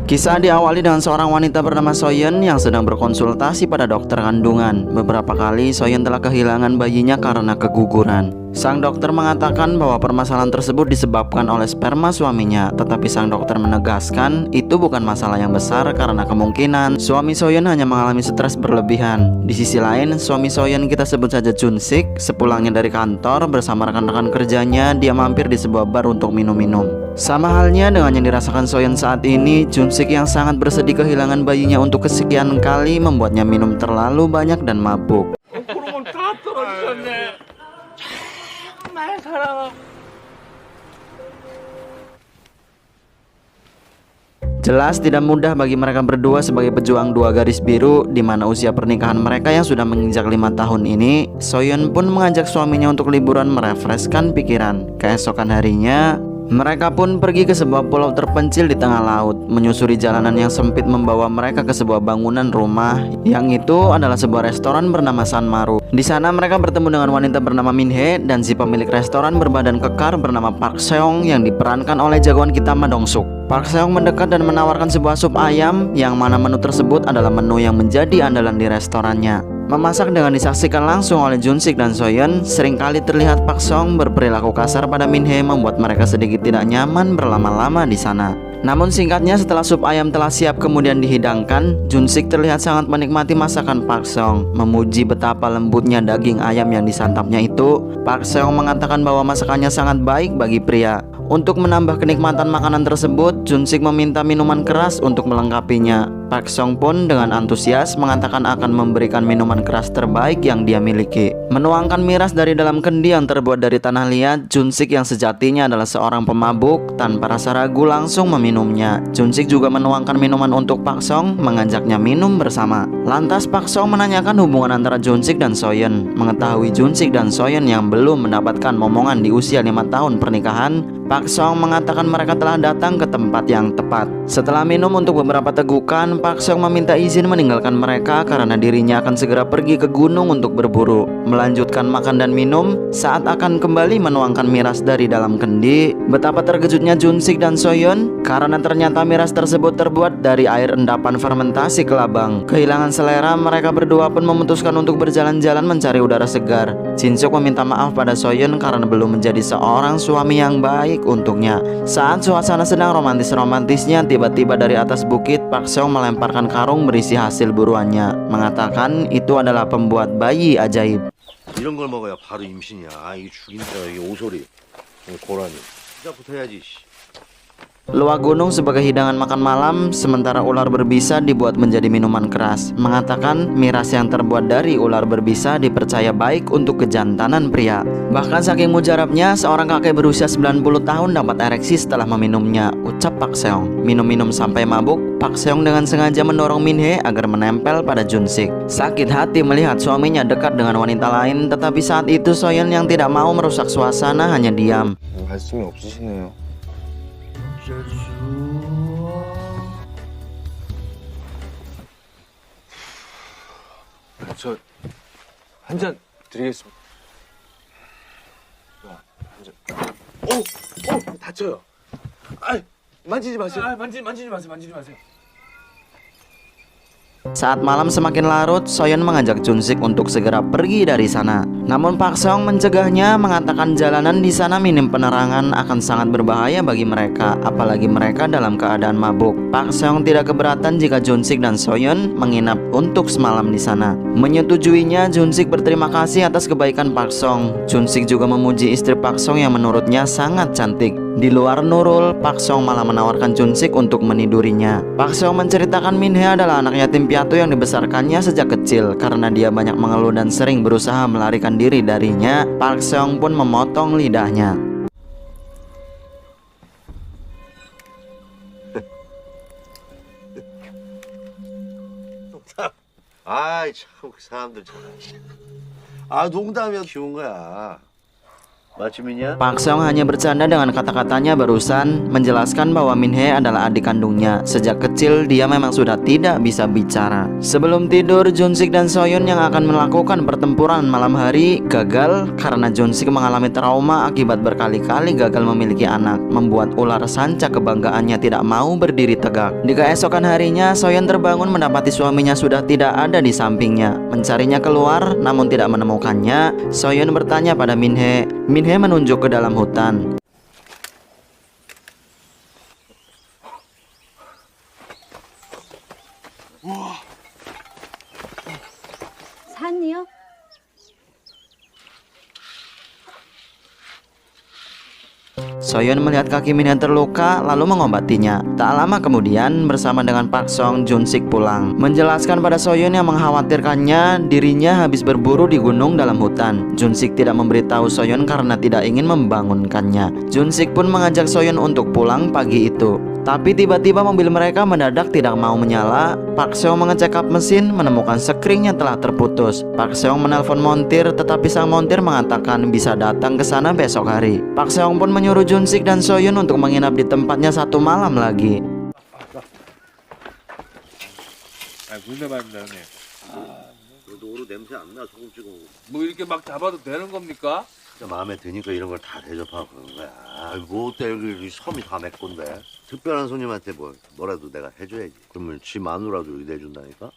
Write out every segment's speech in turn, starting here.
Kisah diawali dengan seorang wanita bernama Soyeon yang sedang berkonsultasi pada dokter kandungan. Beberapa kali Soyeon telah kehilangan bayinya karena keguguran. Sang dokter mengatakan bahwa permasalahan tersebut disebabkan oleh sperma suaminya, tetapi sang dokter menegaskan itu bukan masalah yang besar karena kemungkinan suami Soyeon hanya mengalami stres berlebihan. Di sisi lain, suami Soyeon, kita sebut saja Junsik, sepulangnya dari kantor bersama rekan-rekan kerjanya, dia mampir di sebuah bar untuk minum-minum. Sama halnya dengan yang dirasakan Soyeon saat ini, Junsik yang sangat bersedih kehilangan bayinya untuk kesekian kali membuatnya minum terlalu banyak dan mabuk. Jelas tidak mudah bagi mereka berdua sebagai pejuang dua garis biru, di mana usia pernikahan mereka yang sudah menginjak 5 tahun ini. Soyeon pun mengajak suaminya untuk liburan merefreskan pikiran. Keesokan harinya, mereka pun pergi ke sebuah pulau terpencil di tengah laut. Menyusuri jalanan yang sempit membawa mereka ke sebuah bangunan rumah, yang itu adalah sebuah restoran bernama Sanmaru. Di sana mereka bertemu dengan wanita bernama Minhee dan si pemilik restoran berbadan kekar bernama Park Seong yang diperankan oleh jagoan kita Ma Dong-suk. Park Seong mendekat dan menawarkan sebuah sup ayam, yang mana menu tersebut adalah menu yang menjadi andalan di restorannya. Memasak dengan disaksikan langsung oleh Junsik dan Soyeon, seringkali terlihat Park Seong berperilaku kasar pada Minhee membuat mereka sedikit tidak nyaman berlama-lama di sana. Namun singkatnya, setelah sup ayam telah siap kemudian dihidangkan, Junsik terlihat sangat menikmati masakan Park Seong. Memuji betapa lembutnya daging ayam yang disantapnya itu, Park Seong mengatakan bahwa masakannya sangat baik bagi pria. Untuk menambah kenikmatan makanan tersebut, Junsik meminta minuman keras untuk melengkapinya. Park Seong pun dengan antusias mengatakan akan memberikan minuman keras terbaik yang dia miliki. Menuangkan miras dari dalam kendi yang terbuat dari tanah liat, Junsik yang sejatinya adalah seorang pemabuk, tanpa rasa ragu langsung meminumnya. Junsik juga menuangkan minuman untuk Park Seong, mengajaknya minum bersama. Lantas Park Seong menanyakan hubungan antara Junsik dan Soyeon. Mengetahui Junsik dan Soyeon yang belum mendapatkan momongan di usia 5 tahun pernikahan, Park Seong mengatakan mereka telah datang ke tempat yang tepat. Setelah minum untuk beberapa tegukan, Park Seong meminta izin meninggalkan mereka karena dirinya akan segera pergi ke gunung untuk berburu. Melanjutkan makan dan minum, saat akan kembali menuangkan miras dari dalam kendi, betapa terkejutnya Junsik dan Soyeon karena ternyata miras tersebut terbuat dari air endapan fermentasi kelabang. Kehilangan selera, mereka berdua pun memutuskan untuk berjalan-jalan mencari udara segar. Jinsuk meminta maaf pada Soyeon karena belum menjadi seorang suami yang baik untuknya. Saat suasana sedang romantis-romantisnya, tiba-tiba dari atas bukit Park Seong melemparkan karung berisi hasil buruannya, mengatakan itu adalah pembuat bayi ajaib. 이런 걸 먹어야 바로 임신이야. 이 죽인다. 이 오소리. 고라니. 시작부터 해야지. Luwak gunung sebagai hidangan makan malam, sementara ular berbisa dibuat menjadi minuman keras. Mengatakan miras yang terbuat dari ular berbisa dipercaya baik untuk kejantanan pria. Bahkan saking mujarabnya, seorang kakek berusia 90 tahun dapat ereksi setelah meminumnya, ucap Park Seong. Minum-minum sampai mabuk, Park Seong dengan sengaja mendorong Minhee agar menempel pada Junsik. Sakit hati melihat suaminya dekat dengan wanita lain, tetapi saat itu Soyeon yang tidak mau merusak suasana hanya diam. 말씀이 없으시네요. 저 한 잔 드리겠습니다. 한 잔. 다쳐요. 아, 만지지 마세요. 만지지 마세요. Saat malam semakin larut, Soyeon mengajak Junsik untuk segera pergi dari sana. Namun Park Seong mencegahnya, mengatakan jalanan di sana minim penerangan akan sangat berbahaya bagi mereka, apalagi mereka dalam keadaan mabuk. Park Seong tidak keberatan jika Junsik dan Soyeon menginap untuk semalam di sana. Menyetujuinya, Junsik berterima kasih atas kebaikan Park Seong. Junsik juga memuji istri Park Seong yang menurutnya sangat cantik. Di luar Nurul, Park Seong malah menawarkan Junsik untuk menidurinya. Park Seong menceritakan Minhee adalah anak yatim piatu yang dibesarkannya sejak kecil. Karena dia banyak mengeluh dan sering berusaha melarikan diri darinya, Park Seong pun memotong lidahnya. 아이 참 그 사람들 참. 아 농담이야. 귀여운 거야. 마침이냐? Park Seong hanya bercanda dengan kata-katanya barusan, menjelaskan bahwa Min Hee adalah adik kandungnya. Sejak kecil dia memang sudah tidak bisa bicara. Sebelum tidur, Jun Sik dan Soyeon yang akan melakukan pertempuran malam hari gagal karena Jun Sik mengalami trauma akibat berkali-kali gagal memiliki anak, membuat ular sanca kebanggaannya tidak mau berdiri tegak. Di keesokan harinya, Soyeon terbangun mendapati suaminya sudah tidak ada di sampingnya. Mencarinya keluar, namun tidak menemukannya. Soyeon bertanya pada Min Hee. Min Hee menunjuk ke dalam hutan. 산이요? Soyeon melihat kaki Min Hee terluka lalu mengobatinya. Tak lama kemudian bersama dengan Park Seong, Jun Sik pulang, menjelaskan pada Soyeon yang mengkhawatirkannya dirinya habis berburu di gunung dalam hutan. Jun Sik tidak memberitahu Soyeon karena tidak ingin membangunkannya. Jun Sik pun mengajak Soyeon untuk pulang pagi itu. Tapi tiba-tiba mobil mereka mendadak tidak mau menyala. Park Seong mengecek kap mesin, menemukan sekringnya telah terputus. Park Seong menelpon montir, tetapi sang montir mengatakan bisa datang ke sana besok hari. Park Seong pun menyuruh Jun Sik dan Soyeon untuk menginap di tempatnya 1 malam lagi. 군대 받는다네. 그래도 오늘 냄새 안 나. 소금 찍어 먹어. 뭐 이렇게 막 잡아도 되는 겁니까? 진짜 마음에 드니까 이런 걸 다 대접하고 그런 거야. 뭐 어때 여기 섬이 다 내 건데. 특별한 손님한테 뭐라도 내가 해줘야지. 그러면 지 마누라도 이렇게 내준다니까.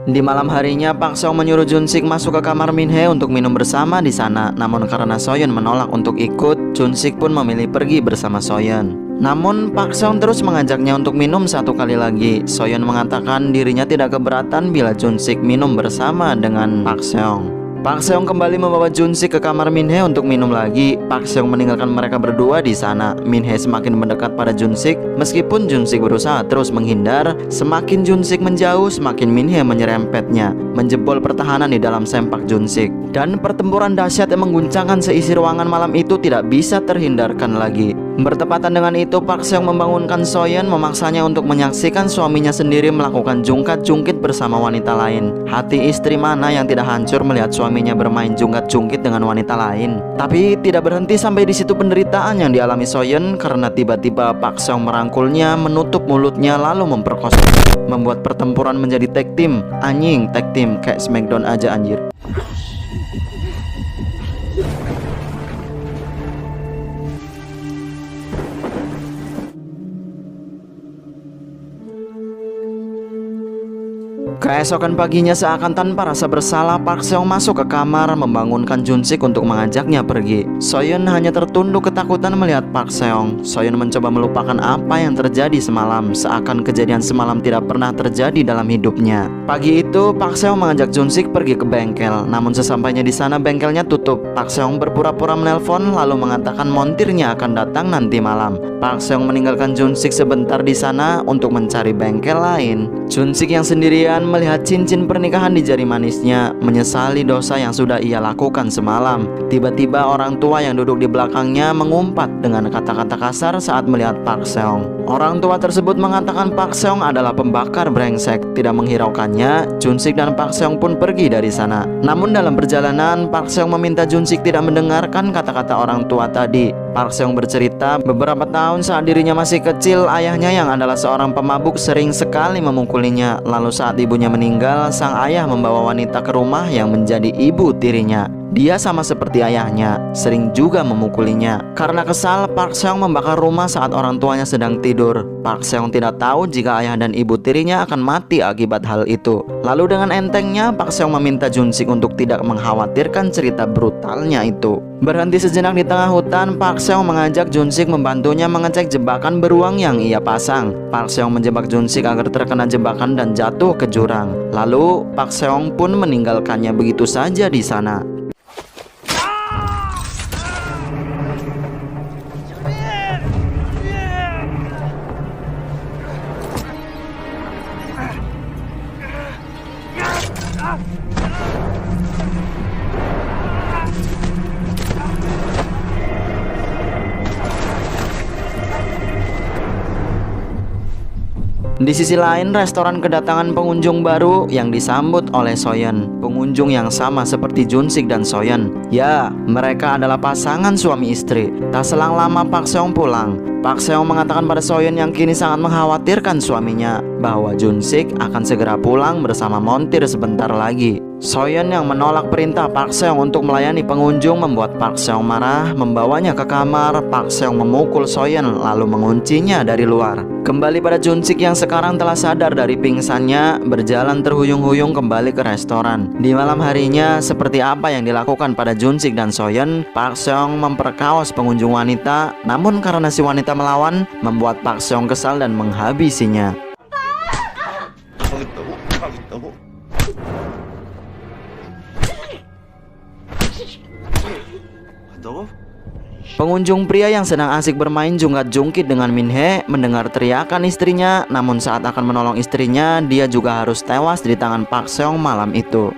Di malam harinya, Park Seong menyuruh Jun Sik masuk ke kamar Min Hee untuk minum bersama di sana. Namun karena Soyeon menolak untuk ikut, Jun Sik pun memilih pergi bersama Soyeon. Namun Park Seong terus mengajaknya untuk minum 1 kali lagi. Soyeon mengatakan dirinya tidak keberatan bila Jun Sik minum bersama dengan Park Seong. Park Seong kembali membawa Jun Sik ke kamar Min Hee untuk minum lagi. Park Seong meninggalkan mereka berdua di sana. Min Hee semakin mendekat pada Jun Sik. Meskipun Jun Sik berusaha terus menghindar, semakin Jun Sik menjauh, semakin Min Hee menyerempetnya, menjebol pertahanan di dalam sempak Jun Sik. Dan pertempuran dahsyat yang mengguncangkan seisi ruangan malam itu tidak bisa terhindarkan lagi. Bertepatan dengan itu, Park Seong membangunkan Soyeon, memaksanya untuk menyaksikan suaminya sendiri melakukan jungkat-jungkit bersama wanita lain. Hati istri mana yang tidak hancur melihat suaminya bermain jungkat-jungkit dengan wanita lain. Tapi tidak berhenti sampai di situ penderitaan yang dialami Soyeon karena tiba-tiba Park Seong merangkulnya, menutup mulutnya lalu memperkosa, membuat pertempuran menjadi tag team. Anjing, tag team kayak Smackdown aja anjir. Keesokan paginya seakan tanpa rasa bersalah, Park Seong masuk ke kamar membangunkan Jun Sik untuk mengajaknya pergi. Soyeon hanya tertunduk ketakutan melihat Park Seong. Soyeon mencoba melupakan apa yang terjadi semalam, seakan kejadian semalam tidak pernah terjadi dalam hidupnya. Pagi itu Park Seong mengajak Jun Sik pergi ke bengkel. Namun sesampainya di sana bengkelnya tutup. Park Seong berpura-pura menelpon lalu mengatakan montirnya akan datang nanti malam. Park Seong meninggalkan Jun Sik sebentar di sana untuk mencari bengkel lain. Jun Sik yang sendirian melihat cincin pernikahan di jari manisnya, menyesali dosa yang sudah ia lakukan semalam. Tiba-tiba orang tua yang duduk di belakangnya mengumpat dengan kata-kata kasar saat melihat Park Seong. Orang tua tersebut mengatakan Park Seong adalah pembakar brengsek. Tidak menghiraukannya, Jun Sik dan Park Seong pun pergi dari sana. Namun dalam perjalanan, Park Seong meminta Jun Sik tidak mendengarkan kata-kata orang tua tadi. Park Seong bercerita beberapa tahun saat dirinya masih kecil, ayahnya yang adalah seorang pemabuk sering sekali memukulinya. Lalu saat ibunya meninggal, sang ayah membawa wanita ke rumah yang menjadi ibu tirinya. Dia sama seperti ayahnya, sering juga memukulinya. Karena kesal, Park Seong membakar rumah saat orang tuanya sedang tidur. Park Seong tidak tahu jika ayah dan ibu tirinya akan mati akibat hal itu. Lalu dengan entengnya, Park Seong meminta Jun Sik untuk tidak mengkhawatirkan cerita brutalnya itu. Berhenti sejenak di tengah hutan, Park Seong mengajak Jun Sik membantunya mengecek jebakan beruang yang ia pasang. Park Seong menjebak Jun Sik agar terkena jebakan dan jatuh ke jurang. Lalu Park Seong pun meninggalkannya begitu saja di sana. Di sisi lain, restoran kedatangan pengunjung baru yang disambut oleh Soyeon. Pengunjung yang sama seperti Junsik dan Soyeon. Ya, mereka adalah pasangan suami istri. Tak selang lama Park Seong pulang. Park Seong mengatakan pada Soyeon yang kini sangat mengkhawatirkan suaminya bahwa Junsik akan segera pulang bersama montir sebentar lagi. Soyeon yang menolak perintah Park Seong untuk melayani pengunjung membuat Park Seong marah, membawanya ke kamar. Park Seong memukul Soyeon lalu menguncinya dari luar. Kembali pada Junsik yang sekarang telah sadar dari pingsannya, berjalan terhuyung-huyung kembali ke restoran. Di malam harinya, seperti apa yang dilakukan pada Junsik dan Soyeon, Park Seong memperkaos pengunjung wanita, namun karena si wanita melawan, membuat Park Seong kesal dan menghabisinya. 하겠다고? 하겠다고? 한다고? Pengunjung pria yang sedang asik bermain jungkat-jungkit dengan Min Hee mendengar teriakan istrinya, namun saat akan menolong istrinya, dia juga harus tewas di tangan Park Seong malam itu.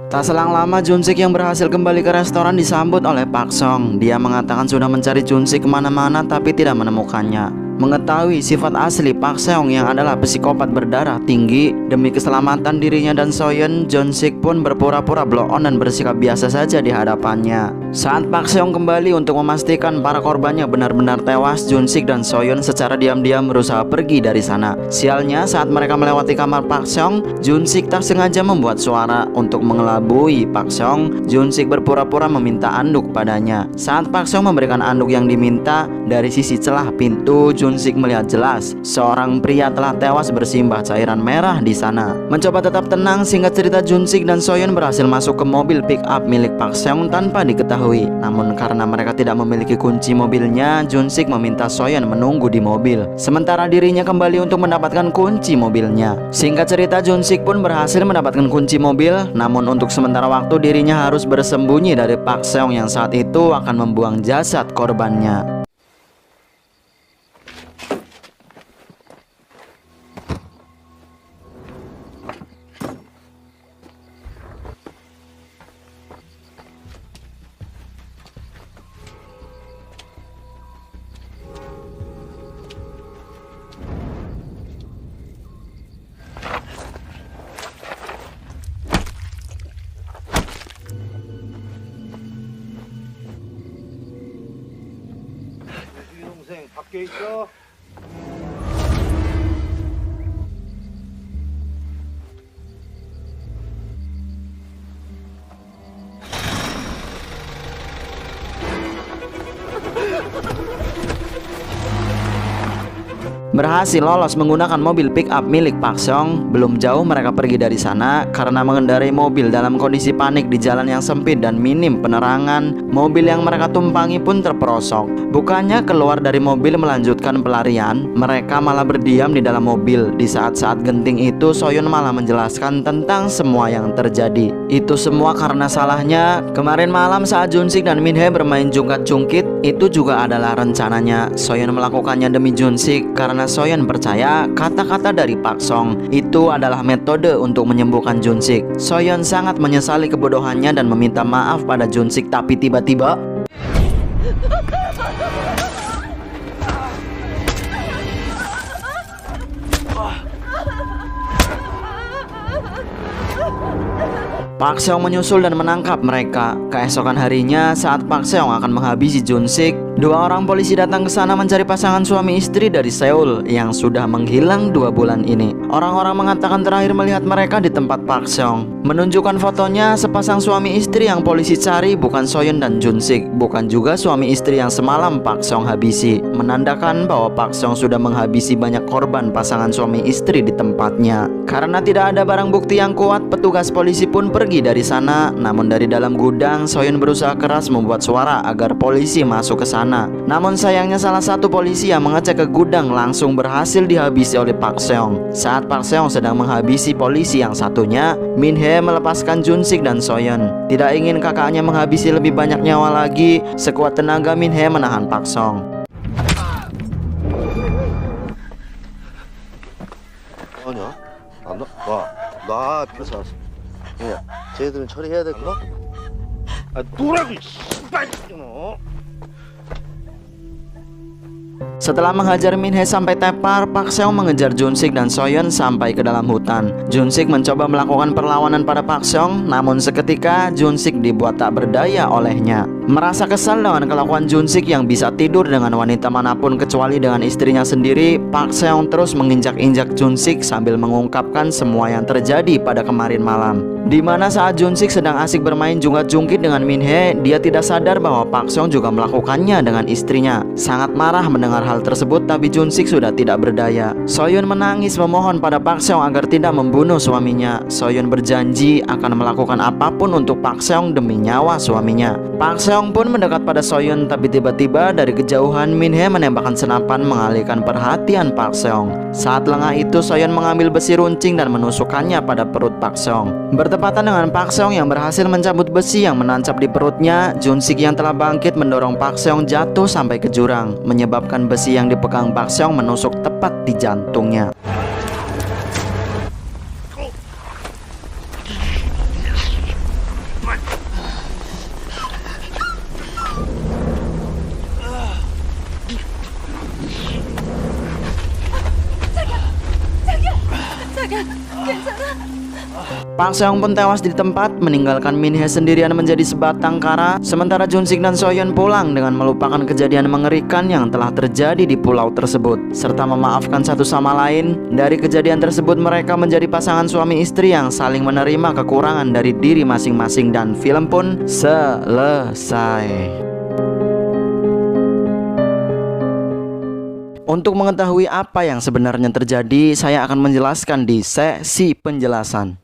Tak selang lama Junsik yang berhasil kembali ke restoran disambut oleh Park Seong. Dia mengatakan sudah mencari Junsik kemana-mana tapi tidak menemukannya. Mengetahui sifat asli Park Seong yang adalah psikopat berdarah tinggi, demi keselamatan dirinya dan Soyeon, Junsik pun berpura-pura blow on dan bersikap biasa saja di hadapannya. Saat Park Seong kembali untuk memastikan para korbannya benar-benar tewas, Junsik dan Soyeon secara diam-diam berusaha pergi dari sana. Sialnya, saat mereka melewati kamar Park Seong, Junsik tak sengaja membuat suara untuk mengelabui Park Seong. Junsik berpura-pura meminta anduk padanya. Saat Park Seong memberikan anduk yang diminta, dari sisi celah pintu, Junsik melihat jelas seorang pria telah tewas bersimbah cairan merah di sana. Mencoba tetap tenang, singkat cerita Junsik dan Soyeon berhasil masuk ke mobil pick up milik Park Seong tanpa diketahui. Namun karena mereka tidak memiliki kunci mobilnya, Junsik meminta Soyeon menunggu di mobil, sementara dirinya kembali untuk mendapatkan kunci mobilnya. Singkat cerita Junsik pun berhasil mendapatkan kunci mobil, namun untuk sementara waktu dirinya harus bersembunyi dari Park Seong yang saat itu akan membuang jasad korbannya. 동생 밖에 있어? Berhasil lolos menggunakan mobil pick up milik Park Seong. Belum jauh mereka pergi dari sana. Karena mengendarai mobil dalam kondisi panik di jalan yang sempit dan minim penerangan, mobil yang mereka tumpangi pun terperosok. Bukannya keluar dari mobil melanjutkan pelarian, mereka malah berdiam di dalam mobil. Di saat-saat genting itu, Soyeon malah menjelaskan tentang semua yang terjadi. Itu semua karena salahnya kemarin malam saat Junsik dan Min Hee bermain jungkat-jungkit. Itu juga adalah rencananya. Soyeon melakukannya demi Junsik karena Soyeon percaya kata-kata dari Park Seong itu adalah metode untuk menyembuhkan Junsik. Soyeon sangat menyesali kebodohannya dan meminta maaf pada Junsik, tapi tiba-tiba Park Seong menyusul dan menangkap mereka. Keesokan harinya, saat Park Seong akan menghabisi Junsik, dua orang polisi datang ke sana mencari pasangan suami istri dari Seoul yang sudah menghilang 2 bulan ini. Orang-orang mengatakan terakhir melihat mereka di tempat Park Seong. Menunjukkan fotonya, sepasang suami istri yang polisi cari bukan Soyeon dan Junsik, bukan juga suami istri yang semalam Park Seong habisi, menandakan bahwa Park Seong sudah menghabisi banyak korban pasangan suami istri di tempatnya. Karena tidak ada barang bukti yang kuat, petugas polisi pun pergi dari sana. Namun dari dalam gudang, Soyeon berusaha keras membuat suara agar polisi masuk ke sana. Namun sayangnya salah satu polisi yang mengecek ke gudang langsung berhasil dihabisi oleh Park Seong. Saat Park Seong sedang menghabisi polisi yang satunya, Min Hee melepaskan Junsik dan Soyeon. Tidak ingin kakaknya menghabisi lebih banyak nyawa lagi, sekuat tenaga Min Hee menahan Park Seong. 아니야? 나 앞에서 야, 쟤들은 처리해야 될 거? 아, 노라고, 씨발, 너. Setelah menghajar Min-hee sampai tepar, Pak Seong mengejar Jun-sik dan So-yeon sampai ke dalam hutan. Jun-sik mencoba melakukan perlawanan pada Pak Seong, namun seketika Jun-sik dibuat tak berdaya olehnya. Merasa kesal dengan kelakuan Jun-sik yang bisa tidur dengan wanita manapun kecuali dengan istrinya sendiri, Pak Seong terus menginjak-injak Jun-sik sambil mengungkapkan semua yang terjadi pada kemarin malam. Di mana saat Jun-sik sedang asik bermain jungkat-jungkit dengan Min-hee, dia tidak sadar bahwa Pak Seong juga melakukannya dengan istrinya. Sangat marah mendengar hal tersebut, tapi Jun-sik sudah tidak berdaya. So-yeon menangis memohon pada Pak Seong agar tidak membunuh suaminya. So-yeon berjanji akan melakukan apapun untuk Pak Seong demi nyawa suaminya. Pak Seong pun mendekat pada So-yeon, tapi tiba-tiba dari kejauhan Min-hee menembakkan senapan mengalihkan perhatian Pak Seong. Saat lengah itu So-yeon mengambil besi runcing dan menusukkannya pada perut Pak Seong. Bertepatan dengan Pak Seong yang berhasil mencabut besi yang menancap di perutnya, Jun-sik yang telah bangkit mendorong Pak Seong jatuh sampai ke jurang, menyebabkan besi yang dipegang Pak Seong menusuk tepat di jantungnya. Pak Seong pun tewas di tempat, meninggalkan Min-hee sendirian menjadi sebatang kara. Sementara Jun-sik dan So-yeon pulang dengan melupakan kejadian mengerikan yang telah terjadi di pulau tersebut, serta memaafkan satu sama lain. Dari kejadian tersebut mereka menjadi pasangan suami istri yang saling menerima kekurangan dari diri masing-masing, dan film pun selesai. Untuk mengetahui apa yang sebenarnya terjadi, saya akan menjelaskan di sesi penjelasan.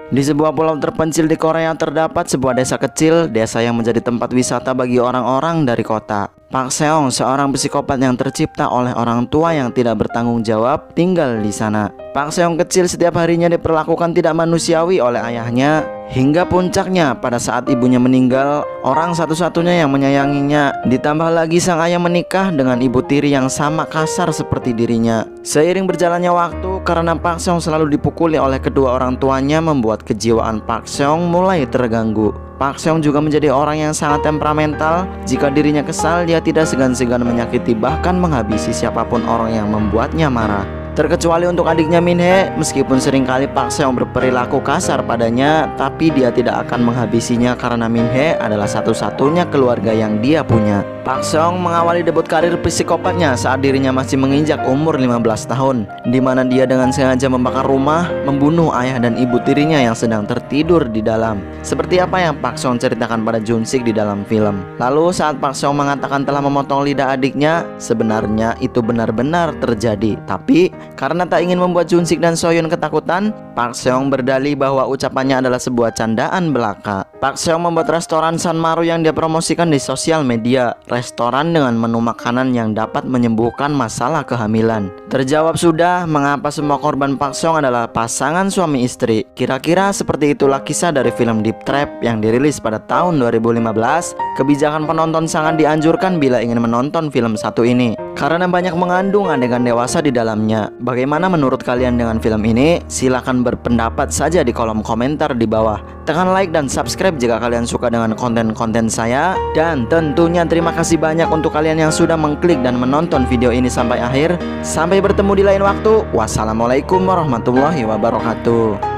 Di sebuah pulau terpencil di Korea terdapat sebuah desa kecil, desa yang menjadi tempat wisata bagi orang-orang dari kota. Pak Seong, seorang psikopat yang tercipta oleh orang tua yang tidak bertanggung jawab, tinggal di sana. Pak Seong kecil setiap harinya diperlakukan tidak manusiawi oleh ayahnya, hingga puncaknya pada saat ibunya meninggal, orang satu-satunya yang menyayanginya. Ditambah lagi sang ayah menikah dengan ibu tiri yang sama kasar seperti dirinya. Seiring berjalannya waktu, karena Pak Seong selalu dipukuli oleh kedua orang tuanya, membuat kejiwaan Pak Seong mulai terganggu. Pak Seong juga menjadi orang yang sangat temperamental. Jika dirinya kesal, dia tidak segan-segan menyakiti bahkan menghabisi siapapun orang yang membuatnya marah. Terkecuali untuk adiknya Min-hee, meskipun seringkali Pak Seong berperilaku kasar padanya, tapi dia tidak akan menghabisinya karena Min-hee adalah satu-satunya keluarga yang dia punya. Pak Seong mengawali debut karir psikopatnya saat dirinya masih menginjak umur 15 tahun, di mana dia dengan sengaja membakar rumah, membunuh ayah dan ibu tirinya yang sedang tertidur di dalam. Seperti apa yang Pak Seong ceritakan pada Jun-sik di dalam film. Lalu saat Pak Seong mengatakan telah memotong lidah adiknya, sebenarnya itu benar-benar terjadi. Tapi karena tak ingin membuat Jun-sik dan So-yeon ketakutan, Pak Seong berdalih bahwa ucapannya adalah sebuah candaan belaka. Pak Seong membuat restoran Sanmaru yang dia promosikan di sosial media. Restoran dengan menu makanan yang dapat menyembuhkan masalah kehamilan. Terjawab sudah mengapa semua korban Pak Seong adalah pasangan suami istri. Kira-kira seperti itulah kisah dari film Deep Trap yang dirilis pada tahun 2015. Kebijakan penonton sangat dianjurkan bila ingin menonton film satu ini, karena banyak mengandung adegan dewasa di dalamnya. Bagaimana menurut kalian dengan film ini? Silahkan berpendapat saja di kolom komentar di bawah. Tekan like dan subscribe jika kalian suka dengan konten-konten saya. Dan tentunya terima kasih banyak untuk kalian yang sudah mengklik dan menonton video ini sampai akhir. Sampai bertemu di lain waktu. Wassalamualaikum warahmatullahi wabarakatuh.